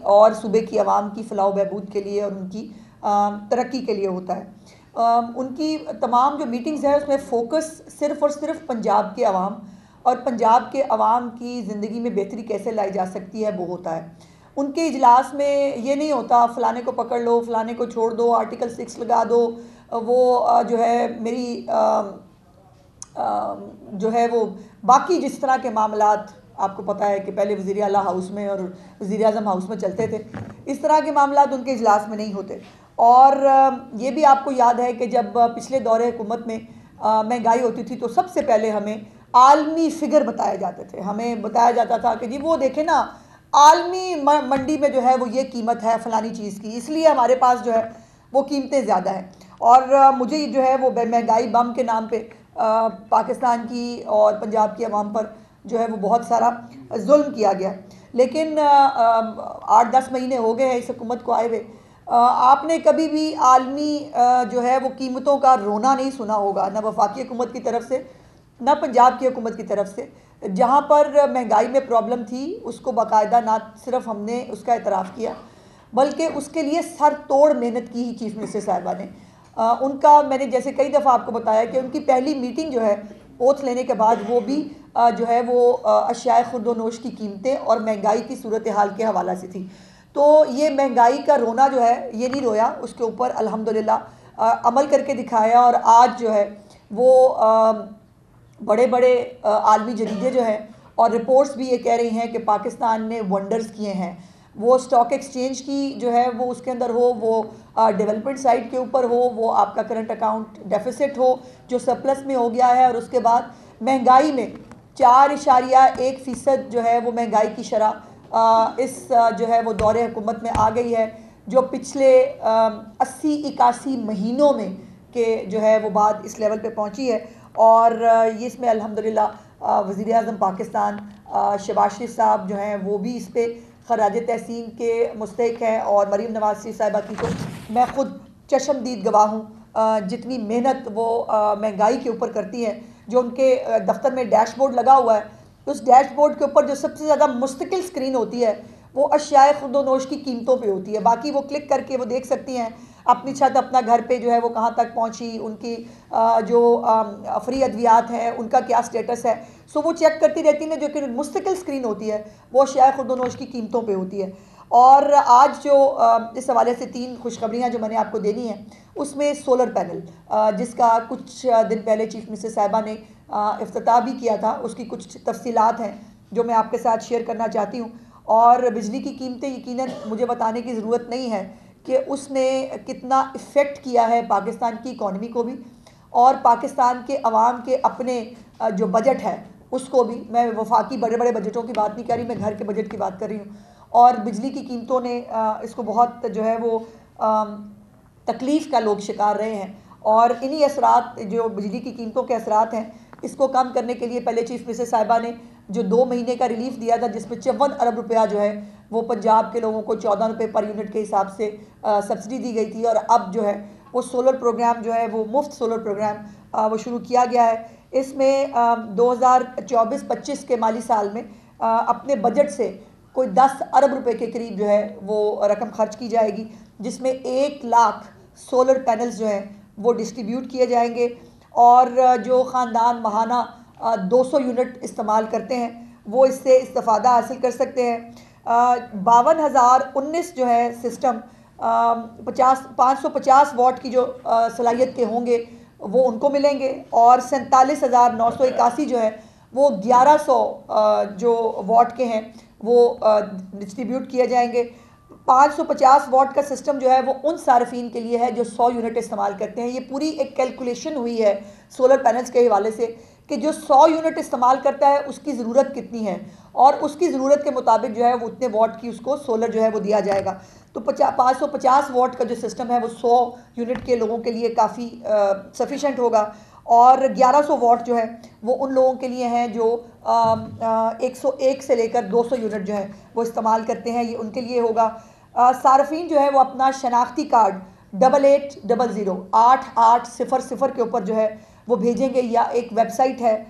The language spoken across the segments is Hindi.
और सूबे की आवाम की फ़लाह बहबूद के लिए और उनकी तरक्की के लिए होता है। उनकी तमाम जो मीटिंग्स हैं उसमें फ़ोकस सिर्फ़ और सिर्फ पंजाब के अवाम और पंजाब के अवाम की ज़िंदगी में बेहतरी कैसे लाई जा सकती है वो होता है। उनके इजलास में ये नहीं होता फ़लाने को पकड़ लो, फ़लाने को छोड़ दो, आर्टिकल 6 लगा दो, वो जो है मेरी जो है वो बाकी जिस तरह के मामलात आपको पता है कि पहले वज़ीर आला हाउस में और वज़ीर आज़म हाउस में चलते थे, इस तरह के मामलात उनके इजलास में नहीं होते। और ये भी आपको याद है कि जब पिछले दौरे हुकूमत में महंगाई होती थी तो सबसे पहले हमें आलमी फ़िगर बताए जाते थे। हमें बताया जाता था कि जी वो देखें ना, आलमी मंडी में जो है वो ये कीमत है फ़लानी चीज़ की, इसलिए हमारे पास जो है वो कीमतें ज़्यादा हैं। और मुझे जो है वो महंगाई बम के नाम पे पाकिस्तान की और पंजाब की आवाम पर जो है वो बहुत सारा जुल्म किया गया। लेकिन 8-10 महीने हो गए हैं इस हुकूमत को आए हुए, आपने कभी भी आलमी जो है वो कीमतों का रोना नहीं सुना होगा, ना वफाकी हुकूमत की तरफ से ना पंजाब की हुकूमत की तरफ से। जहाँ पर महंगाई में प्रॉब्लम थी उसको बाकायदा ना सिर्फ हमने उसका एतराफ़ किया बल्कि उसके लिए सर तोड़ मेहनत की ही चीफ़ मिनिस्टर साहिबा ने। उनका मैंने जैसे कई दफ़ा आपको बताया कि उनकी पहली मीटिंग जो है ओथ लेने के बाद वो भी जो है वो अशियाए खुर्दोनोश की कीमतें और महंगाई की सूरत हाल के हवाला से थी। तो ये महंगाई का रोना जो है ये नहीं रोया, उसके ऊपर अल्हम्दुलिल्लाह अमल करके दिखाया। और आज जो है वो बड़े बड़े आलमी जरीदे जो हैं और रिपोर्ट्स भी ये कह रही हैं कि पाकिस्तान ने वंडर्स किए हैं। वो स्टॉक एक्सचेंज की जो है वो उसके अंदर हो, वो डेवलपमेंट साइड के ऊपर हो, वो आपका करंट अकाउंट डेफिसिट हो जो सरप्लस में हो गया है, और उसके बाद महंगाई में 4.1% जो है वो महंगाई की शरह इस जो है वो दौरे हुकूमत में आ गई है, जो पिछले 80-81 महीनों में के जो है वो बात इस लेवल पे पहुंची है। और ये इसमें अल्हम्दुलिल्लाह वज़ीर आज़म पाकिस्तान शहबाज शरीफ साहब जो हैं वो भी इस पर खराज तहसीन के मुस्तहिक हैं, और मरीम नवाज़ शरीफ साहिबा की तो मैं ख़ुद चशमदीद गवाह हूँ जितनी मेहनत वो महंगाई के ऊपर करती हैं। जो उनके दफ्तर में डैशबोर्ड लगा हुआ है, उस डैशबोर्ड के ऊपर जो सबसे ज़्यादा मुस्तकिल स्क्रीन होती है वो अशियाए खुर्दोनोश की कीमतों पे होती है। बाकी वो क्लिक करके वो देख सकती हैं अपनी छत अपना घर पे जो है वो कहाँ तक पहुँची, उनकी जो फ्री अद्वियात हैं उनका क्या स्टेटस है। सो वो चेक करती रहती हैं, जो कि मुस्तकिल स्क्रीन होती है वो अशियाए खुर्दोनोश की कीमतों पे होती है। और आज जो इस हवाले से 3 खुशखबरियाँ जो मैंने आपको देनी हैं, उसमें सोलर पैनल जिसका कुछ दिन पहले चीफ मिनिस्टर साहिबा ने इफ्तिताह भी किया था, उसकी कुछ तफसीलात हैं जो मैं आपके साथ शेयर करना चाहती हूँ। और बिजली की कीमतें यकीनन मुझे बताने की ज़रूरत नहीं है कि उसने कितना इफ़ेक्ट किया है पाकिस्तान की इकॉनमी को भी, और पाकिस्तान के अवाम के अपने जो बजट है उसको भी। मैं वफाकी बड़े बड़े बजटों की बात नहीं कर रही, मैं घर के बजट की बात कर रही हूँ। और बिजली की कीमतों ने इसको बहुत जो है वो तकलीफ़ का लोग शिकार रहे हैं। और इन्हीं असरात जो बिजली की कीमतों के असरात हैं, इसको कम करने के लिए पहले चीफ मिनिस्टर साहिबा ने जो 2 महीने का रिलीफ दिया था, जिसमें 54 अरब रुपया जो है वो पंजाब के लोगों को 14 रुपये पर यूनिट के हिसाब से सब्सिडी दी गई थी। और अब जो है वो सोलर प्रोग्राम जो है वो मुफ्त सोलर प्रोग्राम वो शुरू किया गया है। इसमें 2024-25 के माली साल में अपने बजट से कोई 10 अरब रुपए के करीब जो है वो रकम खर्च की जाएगी, जिसमें 1 लाख सोलर पैनल्स जो हैं वो डिस्ट्रीब्यूट किए जाएंगे। और जो ख़ानदान माहाना 200 यूनिट इस्तेमाल करते हैं वो इससे इस्तेफ़ादा हासिल कर सकते हैं। 52,019 जो है सिस्टम 550 वाट की जो सलाहियत के होंगे वो उनको मिलेंगे, और 47,981 जो है वो 1100 जो वाट के हैं वो डिस्ट्रीब्यूट किए जाएंगे। 550 वाट का सिस्टम जो है वो उन सार्फिन के लिए है जो 100 यूनिट इस्तेमाल करते हैं। ये पूरी एक कैलकुलेशन हुई है सोलर पैनल्स के हवाले से कि जो 100 यूनिट इस्तेमाल करता है उसकी ज़रूरत कितनी है, और उसकी ज़रूरत के मुताबिक जो है वो उतने वाट की उसको सोलर जो है वो दिया जाएगा। तो 550 वाट का जो सिस्टम है वो 100 यूनिट के लोगों के लिए काफ़ी सफिशेंट होगा। और 1100 वाट जो है वो उन लोगों के लिए हैं जो 101 से लेकर 200 यूनिट जो है वो इस्तेमाल करते हैं, ये उनके लिए होगा। सार्फिन जो है वो अपना शनाख्ती कार्ड 8800 8800 के ऊपर जो है वो भेजेंगे, या एक वेबसाइट है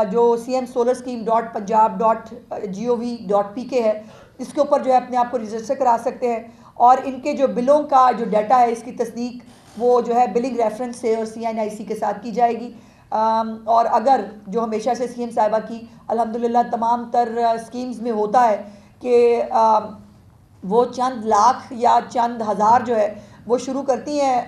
जो cmsolarscheme.punjab.gov.pk है, इसके ऊपर जो है अपने आप को रजिस्टर करा सकते हैं। और इनके जो बिलों का जो डाटा है इसकी तस्दीक वो जो है बिलिंग रेफरेंस से और CNIC के साथ की जाएगी। और अगर जो हमेशा से CM साहिबा की अल्हम्दुलिल्लाह तमाम तर स्कीम्स में होता है कि वो चंद लाख या चंद हज़ार जो है वो शुरू करती हैं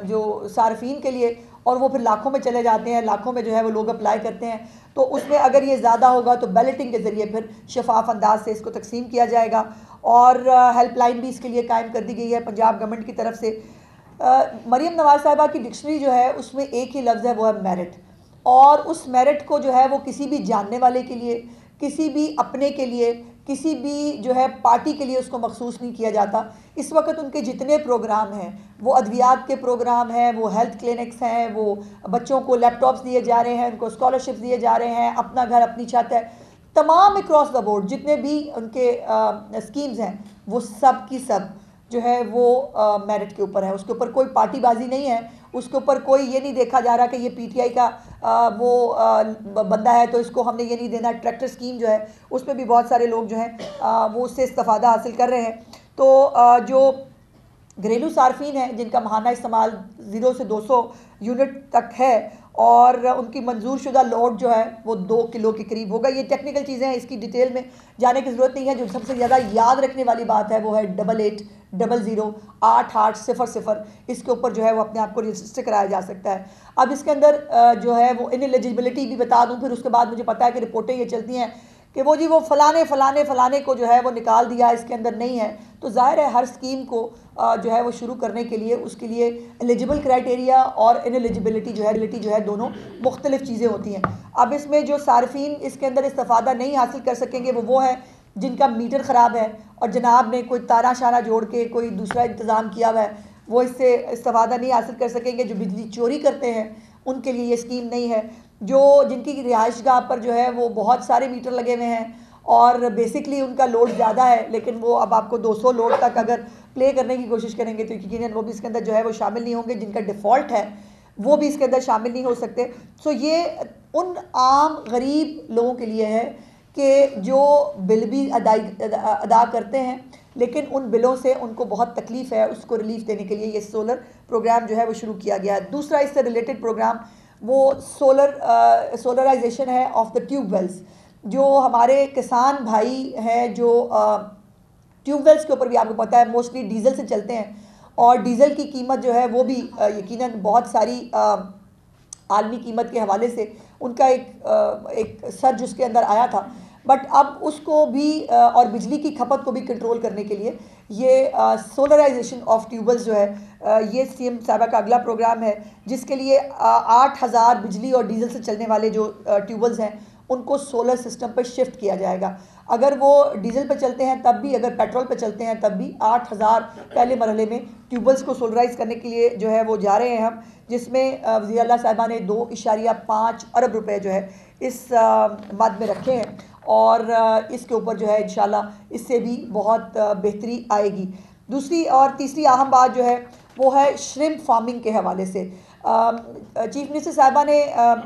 जो सार्फिन के लिए, और वो फिर लाखों में चले जाते हैं, लाखों में जो है वो लोग अप्लाई करते हैं। तो उसमें अगर ये ज़्यादा होगा तो बैलेटिंग के ज़रिए फिर शफाफ अंदाज से इसको तकसीम किया जाएगा। और हेल्पलाइन भी इसके लिए कायम कर दी गई है पंजाब गवर्नमेंट की तरफ से। मरीम नवाज़ साहिबा की डिक्शनरी जो है उसमें एक ही लफ्ज़ है, वो है मेरिट। और उस मेरिट को जो है वो किसी भी जानने वाले के लिए, किसी भी अपने के लिए, किसी भी जो है पार्टी के लिए उसको मखसूस नहीं किया जाता। इस वक्त उनके जितने प्रोग्राम हैं वो अद्वियात के प्रोग्राम हैं, वो हेल्थ क्लिनिक्स हैं, वो बच्चों को लैपटॉप्स दिए जा रहे हैं, उनको स्कॉलरशिप्स दिए जा रहे हैं, अपना घर अपनी छत है, तमाम अक्रॉस द बोर्ड जितने भी उनके स्कीम्स हैं वो सब की सब जो है वो मेरिट के ऊपर है। उसके ऊपर कोई पार्टीबाजी नहीं है, उसके ऊपर कोई ये नहीं देखा जा रहा कि ये PTI का बंदा है तो इसको हमने ये नहीं देना। ट्रैक्टर स्कीम जो है उस पर भी बहुत सारे लोग जो हैं वो उससे इस्तेफादा हासिल कर रहे हैं। तो जो घरेलू सार्फिन हैं जिनका माहाना इस्तेमाल 0 से 200 यूनिट तक है और उनकी मंजूर शुदा लोड जो है वो 2 किलो के करीब होगा। ये टेक्निकल चीज़ें हैं, इसकी डिटेल में जाने की ज़रूरत नहीं है। जो सबसे ज़्यादा याद रखने वाली बात है वो है 8800-8800। इसके ऊपर जो है वो अपने आप को रजिस्टर कराया जा सकता है। अब इसके अंदर जो है वो इनएलिजिबिलिटी भी बता दूं, फिर उसके बाद मुझे पता है कि रिपोर्टें ये चलती हैं कि वो जी वो फ़लाने को जो है वो निकाल दिया, इसके अंदर नहीं है। तो ज़ाहिर है हर स्कीम को जो है वो शुरू करने के लिए उसके लिए एलिजिबल क्राइटेरिया और इनएलिजिबिलिटी जो है दोनों मुख्तलिफ चीज़ें होती हैं। अब इसमें जो सार्फिन इसके अंदर इस्तेफादा नहीं हासिल कर सकेंगे वो है जिनका मीटर ख़राब है और जनाब ने कोई तारा शारा जोड़ के कोई दूसरा इंतज़ाम किया हुआ है, वो इससे इस्तेफादा नहीं हासिल कर सकेंगे। जो बिजली चोरी करते हैं उनके लिए ये स्कीम नहीं है। जो जिनकी रिहाइशगाह पर जो है वो बहुत सारे मीटर लगे हुए हैं और बेसिकली उनका लोड ज़्यादा है, लेकिन वो अब आपको 200 लोड तक अगर प्ले करने की कोशिश करेंगे तो यकीनन वो भी इसके अंदर जो है वो शामिल नहीं होंगे। जिनका डिफ़ॉल्ट है वो भी इसके अंदर शामिल नहीं हो सकते। सो ये उन आम गरीब लोगों के लिए है कि जो बिल भी अदा करते हैं लेकिन उन बिलों से उनको बहुत तकलीफ़ है, उसको रिलीफ देने के लिए ये सोलर प्रोग्राम जो है वो शुरू किया गया है। दूसरा इससे रिलेटेड प्रोग्राम वो सोलराइजेशन है ऑफ द ट्यूबवेल्स। जो हमारे किसान भाई हैं जो ट्यूबवेल्स के ऊपर भी आपको पता है मोस्टली डीज़ल से चलते हैं और डीज़ल की कीमत जो है वो भी यकीनन बहुत सारी आलमी कीमत के हवाले से उनका एक सर्ज उसके अंदर आया था। बट अब उसको भी और बिजली की खपत को भी कंट्रोल करने के लिए ये सोलराइजेशन ऑफ ट्यूबवेल्स जो है ये CM साहिबा का अगला प्रोग्राम है, जिसके लिए 8000 बिजली और डीजल से चलने वाले जो ट्यूबवेल्स हैं उनको सोलर सिस्टम पर शिफ्ट किया जाएगा। अगर वो डीजल पर चलते हैं तब भी, अगर पेट्रोल पर चलते हैं तब भी 8000 पहले मरहले में ट्यूबवेल्स को सोलराइज करने के लिए जो है वो जा रहे हैं हम, जिसमें वज़ीर आला साहिबा ने 2.5 अरब रुपए जो है इस मद में रखे हैं और इसके ऊपर जो है इंशाल्लाह इससे भी बहुत बेहतरी आएगी। दूसरी और तीसरी अहम बात जो है वो है श्रिम्प फार्मिंग के हवाले से। चीफ मिनिस्टर साहिबा ने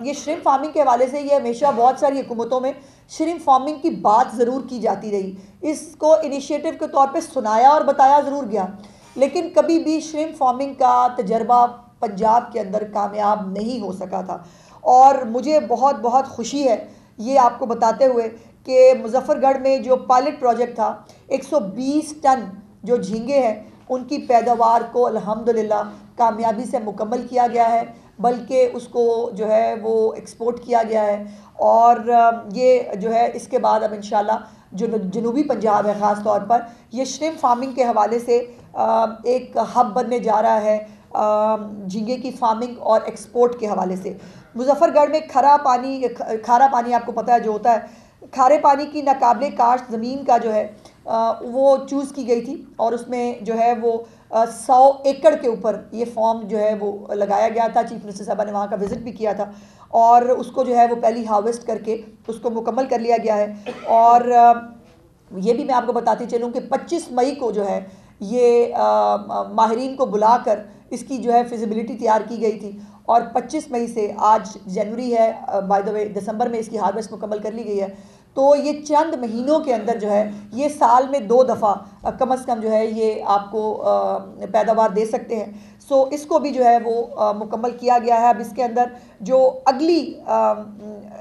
ये श्रिम्प फार्मिंग के हवाले से ये हमेशा बहुत सारी हुकूमतों में श्रिम्प फार्मिंग की बात ज़रूर की जाती रही, इसको इनिशिएटिव के तौर पे सुनाया और बताया ज़रूर गया, लेकिन कभी भी श्रिम्प फार्मिंग का तजर्बा पंजाब के अंदर कामयाब नहीं हो सका था। और मुझे बहुत बहुत खुशी है ये आपको बताते हुए कि मुजफ्फरगढ़ में जो पायलट प्रोजेक्ट था 120 टन जो झींगे हैं उनकी पैदावार को अल्हम्दुलिल्लाह कामयाबी से मुकम्मल किया गया है, बल्कि उसको जो है वो एक्सपोर्ट किया गया है। और ये जो है इसके बाद अब इंशाल्लाह जो जनूबी पंजाब है ख़ास तौर पर ये श्रिम्प फार्मिंग के हवाले से एक हब बनने जा रहा है झींगे की फार्मिंग और एक्सपोर्ट के हवाले से। मुजफ्फरगढ़ में खारा पानी आपको पता है जो होता है, खारे पानी की नाकाबिले काश्त ज़मीन का जो है वो चूज़ की गई थी और उसमें जो है वो 100 एकड़ के ऊपर ये फॉर्म जो है वो लगाया गया था। चीफ मिनिस्टर साहब ने वहाँ का विज़िट भी किया था और उसको जो है वो पहली हार्वेस्ट करके उसको मुकम्मल कर लिया गया है। और ये भी मैं आपको बताती चलूँ कि 25 मई को जो है ये माहिरीन को बुलाकर इसकी जो है फिजिबिलिटी तैयार की गई थी और 25 मई से आज जनवरी है, बाय द वे दिसंबर में इसकी हार्वेस्ट मुकम्मल कर ली गई है। तो ये चंद महीनों के अंदर जो है ये साल में 2 दफ़ा कम से कम जो है ये आपको पैदावार दे सकते हैं। सो इसको भी जो है वो मुकम्मल किया गया है। अब इसके अंदर जो अगली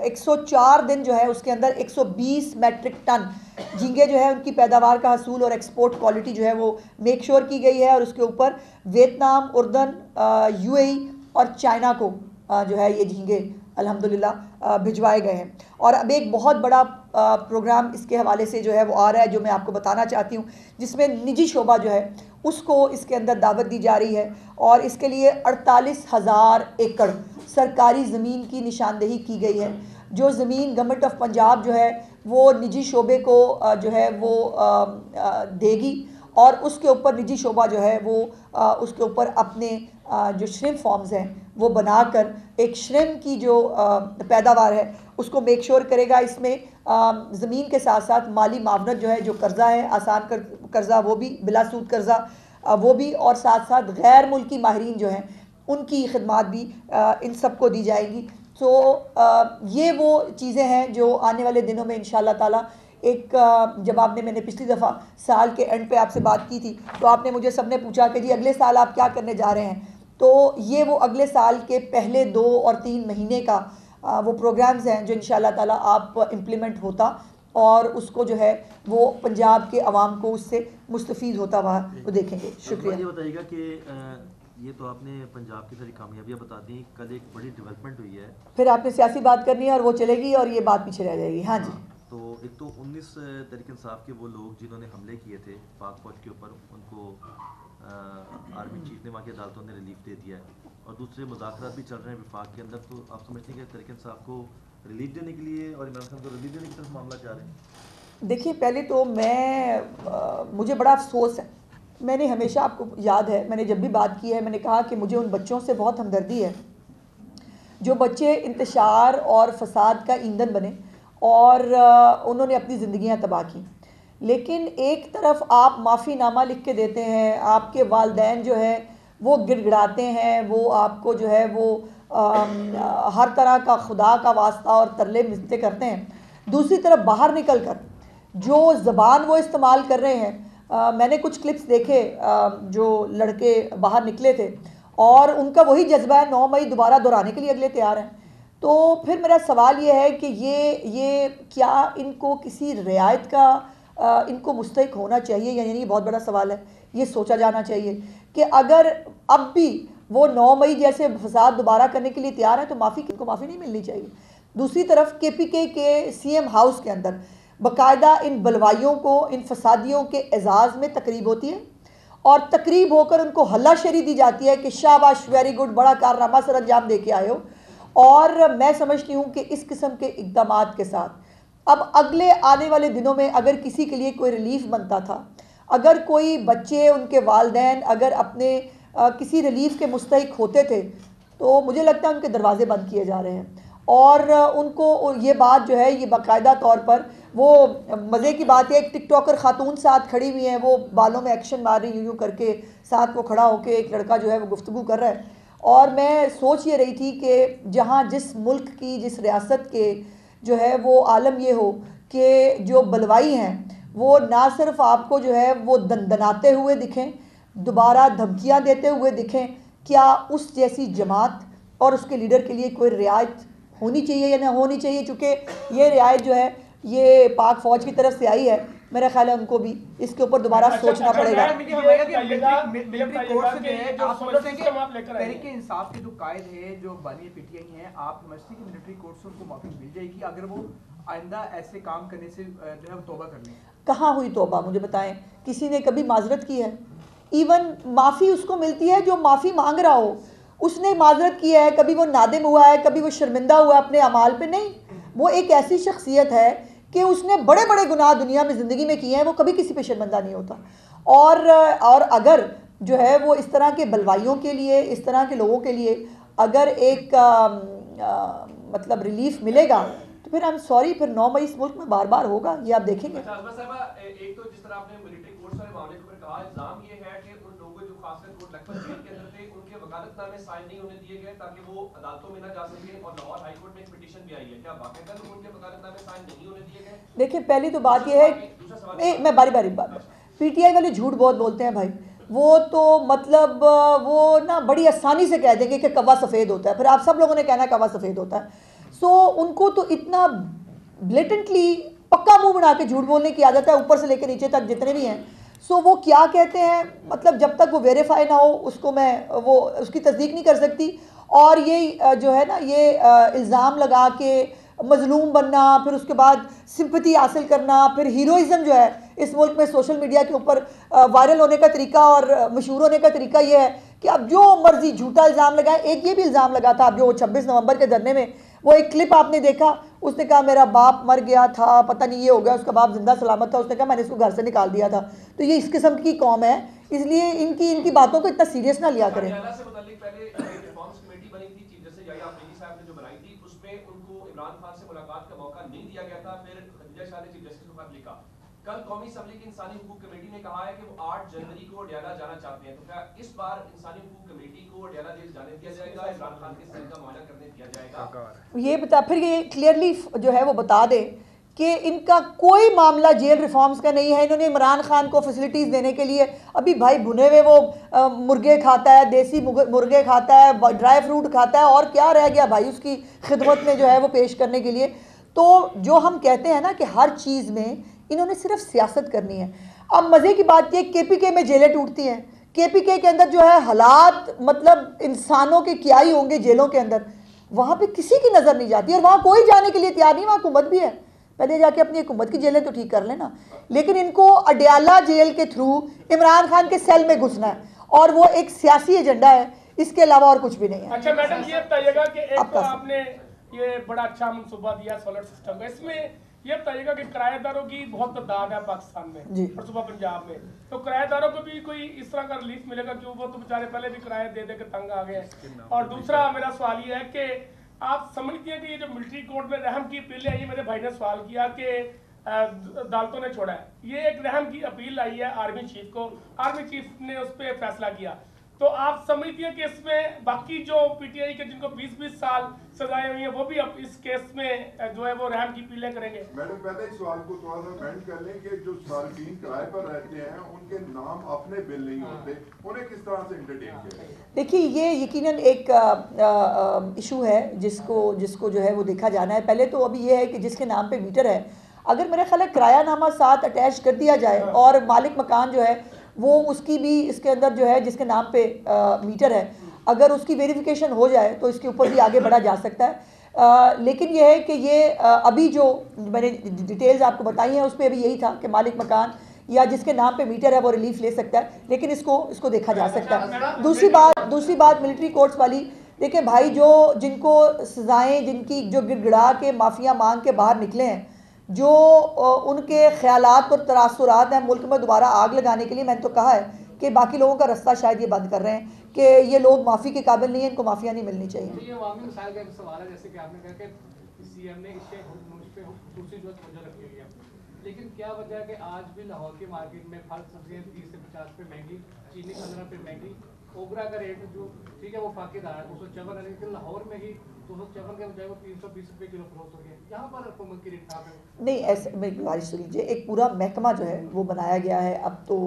104 दिन जो है उसके अंदर 120 मैट्रिक टन झींगे जो है उनकी पैदावार का हसूल और एक्सपोर्ट क्वालिटी जो है वो मेक श्योर की गई है। और उसके ऊपर वियतनाम, उर्दन, यूएई और चाइना को जो है ये झींगे अल्हम्दुलिल्लाह भिजवाए गए हैं। और अब एक बहुत बड़ा प्रोग्राम इसके हवाले से जो है वो आ रहा है जो मैं आपको बताना चाहती हूँ, जिसमें निजी शोबा जो है उसको इसके अंदर दावत दी जा रही है। और इसके लिए 48,000 एकड़ सरकारी ज़मीन की निशानदेही की गई है। जो ज़मीन गवर्नमेंट ऑफ पंजाब जो है वो निजी शोबे को जो है वो देगी और उसके ऊपर निजी शोबा जो है वो उसके ऊपर अपने जो श्रिम्प फार्म्स हैं वो बनाकर एक श्रिम्प की जो पैदावार है उसको मेक श्योर करेगा। इसमें ज़मीन के साथ साथ माली मावनत जो है, जो कर्ज़ा है आसान कर्ज़ा वो भी, बिला सूद कर्ज़ा वो भी, और साथ साथ गैर मुल्की माहिरीन जो हैं उनकी खिदमात भी इन सबको दी जाएंगी। तो ये वो चीज़ें हैं जो आने वाले दिनों में इंशाअल्लाह ताला एक जब आपने मैंने पिछली दफ़ा साल के एंड पे आपसे बात की थी तो आपने मुझे सबने पूछा कि जी अगले साल आप क्या करने जा रहे हैं। तो ये वो अगले साल के पहले 2 और 3 महीने का वो प्रोग्राम्स हैं जो इंशाअल्लाह ताला आप इम्प्लीमेंट होता और उसको जो है वो पंजाब के अवाम को उससे मुस्तफ़ीद होता हुआ वो देखेंगे। शुक्रिया। ये बताइएगा कि ये तो आपने पंजाब की सारी कामयाबियाँ बता दी, कल एक बड़ी डेवलपमेंट हुई है, फिर आपने सियासी बात करनी है और वो चलेगी और ये बात पीछे रह जाएगी। हाँ जी। तो एक तो 19 तहरीक इंसाफ के वो लोग जिन्होंने हमले किए थे पाक फौज के ऊपर, उनको आर्मी चीफ ने वहाँ की अदालतों ने रिलीफ दे दिया है और दूसरे मुज़ाकरात भी चल रहे हैं विफाक के अंदर। तो आप समझते हैं कि तहरीक इंसाफ को रिलीफ देने के लिए और इमरान खान को रिलीफ देने की तरफ मामला जा रहे हैं? देखिए, पहले तो मुझे बड़ा अफसोस है, मैंने हमेशा आपको याद है मैंने जब भी बात की है मैंने कहा कि मुझे उन बच्चों से बहुत हमदर्दी है जो बच्चे इंतशार और फसाद का ईंधन बने और उन्होंने अपनी ज़िंदगियां तबाह की। लेकिन एक तरफ आप माफ़ीनामा लिख के देते हैं, आपके वालिदैन जो है वो गिड़गिड़ाते हैं, वो आपको जो है वो हर तरह का खुदा का वास्ता और तरले मिलते करते हैं। दूसरी तरफ बाहर निकल कर जो ज़बान वो इस्तेमाल कर रहे हैं, मैंने कुछ क्लिप्स देखे जो लड़के बाहर निकले थे और उनका वही जज्बा है 9 मई दोबारा दोहराने के लिए अगले तैयार हैं। तो फिर मेरा सवाल ये है कि ये क्या इनको किसी रियायत का इनको मुस्तहिक होना चाहिए या नहीं? बहुत बड़ा सवाल है। ये सोचा जाना चाहिए कि अगर अब भी वो 9 मई जैसे फसाद दोबारा करने के लिए तैयार है तो इनको माफ़ी नहीं मिलनी चाहिए। दूसरी तरफ KPK के CM हाउस के अंदर बाकायदा इन बलवाइयों को, इन फसादियों के एजाज़ में तकरीब होती है और तकरीब होकर उनको हल्लाशेरी दी जाती है कि शाबाश, वेरी गुड, बड़ा कारनामा सर अंजाम दे के आए हो। और मैं समझती हूँ कि इस किस्म के इक़दामात के साथ अब अगले आने वाले दिनों में अगर किसी के लिए कोई रिलीफ बनता था, अगर कोई बच्चे, उनके वालिदैन अगर अपने किसी रिलीफ के मुस्तहिक होते थे तो मुझे लगता है उनके दरवाजे बंद किए जा रहे हैं। और उनको ये बात जो है ये बाकायदा तौर पर वो मज़े की बात है, एक टिकटॉकर खातून साथ खड़ी हुई हैं, वो बालों में एक्शन मार रही यूँ करके, साथ वो खड़ा होकर एक लड़का जो है वो गुफ्तगू कर रहा है। और मैं सोच ये रही थी कि जहाँ जिस मुल्क की, जिस रियासत के जो है वो आलम ये हो कि जो बलवाई हैं वो ना सिर्फ आपको जो है वो दंदनाते हुए दिखें, दोबारा धमकियाँ देते हुए दिखें, क्या उस जैसी जमात और उसके लीडर के लिए कोई रियायत होनी चाहिए या ना होनी चाहिए? चूँकि ये रियायत जो है ये पाक फ़ौज की तरफ से आई है, मेरा ख्याल है उनको भी इसके ऊपर दोबारा सोचना पड़ेगा। तहरीक इंसाफ के जो कायद है, जो बानी PTI हैं, आप समझते हैं कि मिलिट्री कोर्ट से उनको माफ़ी मिल जाएगी अगर वो आइंदा ऐसे काम करने से जो है तौबा कर लें? कहाँ हुई तौबा, मुझे बताएं, किसी ने कभी माजरत की है? इवन माफ़ी उसको मिलती है जो माफ़ी मांग रहा हो, उसने माजरत की है, कभी वो नादिम हुआ है, कभी वो शर्मिंदा हुआ है अपने अमाल पे? नहीं, वो एक ऐसी शख्सियत है कि उसने बड़े बड़े गुनाह दुनिया में ज़िंदगी में किए हैं, वो कभी किसी पे शर्मिंदा नहीं होता। और अगर जो है वो इस तरह के बलवाइयों के लिए, इस तरह के लोगों के लिए अगर एक मतलब रिलीफ मिलेगा तो फिर आई एम सॉरी, फिर 9 मई इस मुल्क में बार बार होगा, ये आप देखेंगे। एक तो जिस तरह आपने मिलिट्री कोर्ट्स वाले मामले के ऊपर कहा, इल्जाम ये है कि उन लोगों जो खासकर कोट लखपत जेल के अंदर थे उनके वकालतनामे साइन नहीं होने दिए गए ताकि वो अदालतों में ना जा सके, और लाहौर हाई कोर्ट में एक पिटीशन भी आई है, क्या वाकईतन उनके वकालतनामे साइन नहीं होने दिए गए? देखिए, पहली तो बात यह है, मैं बारी बारी बात, पीटीआई वाले झूठ बहुत बोलते हैं भाई। वो तो मतलब वो ना बड़ी आसानी से कह देंगे कि कौवा सफ़ेद होता है, फिर आप सब लोगों ने कहना है कौवा सफ़ेद होता है। सो उनको तो इतना ब्लेटेंटली पक्का मुंह बना के झूठ बोलने की आदत है, ऊपर से लेकर नीचे तक जितने भी हैं। सो वो क्या कहते हैं, मतलब जब तक वो वेरीफाई ना हो उसको मैं वो उसकी तस्दीक नहीं कर सकती। और ये जो है ना, ये इल्ज़ाम लगा के मजलूम बनना, फिर उसके बाद सिंपैथी हासिल करना, फिर हीरोइज़म जो है इस मुल्क में सोशल मीडिया के ऊपर वायरल होने का तरीका और मशहूर होने का तरीका ये है कि अब जो मर्जी झूठा इल्ज़ाम लगाए। एक ये भी इल्ज़ाम लगा था, अब जो 26 नवंबर के धरने में वो एक क्लिप आपने देखा, उसने कहा मेरा बाप मर गया था, पता नहीं ये हो गया, उसका बाप जिंदा सलामत था, उसने कहा मैंने इसको घर से निकाल दिया था। तो ये इस किस्म की कौम है, इसलिए इनकी बातों को इतना सीरियस ना लिया करें। कल कौमी असम्बली की इंसानी हुकूक कमेटी ने कहा है कि वो 8 जनवरी को अडयाला जाना चाहते हैं, तो क्या इस बार इंसानी हुकूक कमेटी को अडयाला जेल जाने दिया जाएगा, इमरान खान के सेल का मुआयना करने दिया जाएगा? ये बता, फिर ये क्लियरली जो है वो बता दे कि इनका कोई मामला जेल रिफॉर्म्स का नहीं है। इन्होंने इमरान खान को फैसिलिटीज़ देने के लिए, अभी भाई भुने हुए वो मुर्गे खाता है, देसी मुर्गे खाता है, ड्राई फ्रूट खाता है, और क्या रह गया भाई उसकी खिदमत में जो है वो पेश करने के लिए। तो जो हम कहते हैं ना कि हर चीज़ में इन्होंने सिर्फ सियासत करनी है। अब मज़े की बात ये, केपीके में जेलें टूटती हैं, केपीके के अंदर जो है हालात मतलब इंसानों के क्या ही होंगे जेलों के अंदर, वहाँ पे किसी की नज़र नहीं जाती और वहाँ कोई जाने के लिए तैयार नहीं। वहाँ हुकूमत भी है, पहले जाके अपनी हुकूमत की जेलें तो ठीक कर लेना। लेकिन इनको अडयाला जेल के थ्रू इमरान खान के सेल में घुसना है, और वो एक सियासी एजेंडा है, इसके अलावा और कुछ भी नहीं है। अच्छा मैडम, ये बताइएगा कि एक तो आपने ये बड़ा अच्छा मनसूबा दिया सोलर सिस्टम का, इसमें ये बताइएगा कि किराएदारों की बहुत तादाद है पाकिस्तान में और सुबह पंजाब में, तो किराएदारों को भी कोई इस तरह का रिलीफ मिलेगा? क्यों, वो तो बेचारे पहले भी किराए दे के तंग आ गए। और दूसरा मेरा सवाल ये है कि आप समझती हैं कि ये जो मिलिट्री कोर्ट में रहम की अपील आई है, मेरे भाई ने सवाल किया कि अदालतों ने छोड़ा है, ये एक रहम की अपील आई है आर्मी चीफ को, आर्मी चीफ ने उस पर फैसला किया, तो आप समझती हैं कि इसमें बाकी जो पीटीआई के जिनको 20-20 साल सजाएं हुई हैं वो भी अब इस केस में जो है वो रहम की अपीलें करेंगे? मैडम, पहले इस सवाल को थोड़ा सा अमेंड कर लें कि जो सार्फिन किराए पर रहते हैं उनके नाम अपने बिल नहीं होते, उन्हें किस तरह से एंटरटेन किया? देखिए, ये यकीनन एक इशू है जिसको जो है वो देखा जाना है। पहले तो अभी ये है कि जिसके नाम पे मीटर है, अगर मेरा ख्याल है किरायानामा साथ अटैच कर दिया जाए और मालिक मकान जो है वो उसकी भी इसके अंदर जो है जिसके नाम पे मीटर है, अगर उसकी वेरिफिकेशन हो जाए तो इसके ऊपर भी आगे बढ़ा जा सकता है। लेकिन यह है कि ये अभी जो मैंने डिटेल्स आपको बताई हैं उस पर अभी यही था कि मालिक मकान या जिसके नाम पे मीटर है वो रिलीफ ले सकता है, लेकिन इसको देखा जा सकता है। दूसरी बात मिलिट्री कोर्ट्स वाली, देखिए भाई, जिनको सजाएं, जिनकी जो गिड़गिड़ा के माफिया मांग के बाहर निकले हैं, जो उनके ख्यालात और तरासुरात हैं मुल्क में दोबारा आग लगाने के लिए, मैंने तो कहा है कि बाकी लोगों का रास्ता शायद ये बंद कर रहे हैं कि ये लोग माफ़ी के काबिल नहीं है, इनको माफिया नहीं मिलनी चाहिए। ये अवामी मसाइल का एक सवाल है, जैसे कि आपने कहा कि सीएम ने इसके खुसूसी जो तवज्जो रखी हुई है, लेकिन क्या वजह है कि आज भी लाहौर की मार्केट में फल सब्जियाँ 30 से 50 रुपये महंगी, चीनी 15 रुपये महंगी, ओगरा का रेट जो ठीक है वो फाकेदार है 254 है, लेकिन लाहौर में ही 254 के बजाय वो 320 रुपये किलो फरोख्त हो गया। यहाँ पर हुकूमत की रेट कहाँ पे? नहीं, ऐसे मेरी गुजारिश सुन लीजिए, एक पूरा महकमा जो है वो बनाया गया है अब तो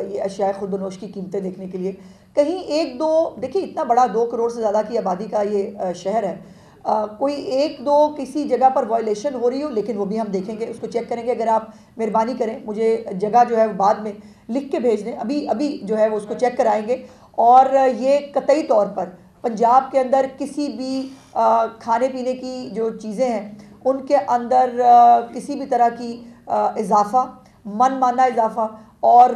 ये अशिया खुर्दनोश की कीमतें देखने के लिए। कहीं एक दो, देखिए इतना बड़ा 2 करोड़ से ज़्यादा की आबादी का ये शहर है, कोई एक दो किसी जगह पर वायलेशन हो रही हो, लेकिन वो भी हम देखेंगे, उसको चेक करेंगे। अगर आप मेहरबानी करें मुझे जगह जो है वो बाद में लिख के भेज दें, अभी जो है वो उसको चेक कराएंगे। और ये कतई तौर पर पंजाब के अंदर किसी भी खाने पीने की जो चीज़ें हैं उनके अंदर किसी भी तरह की इजाफ़ा, मनमाना इजाफ़ा और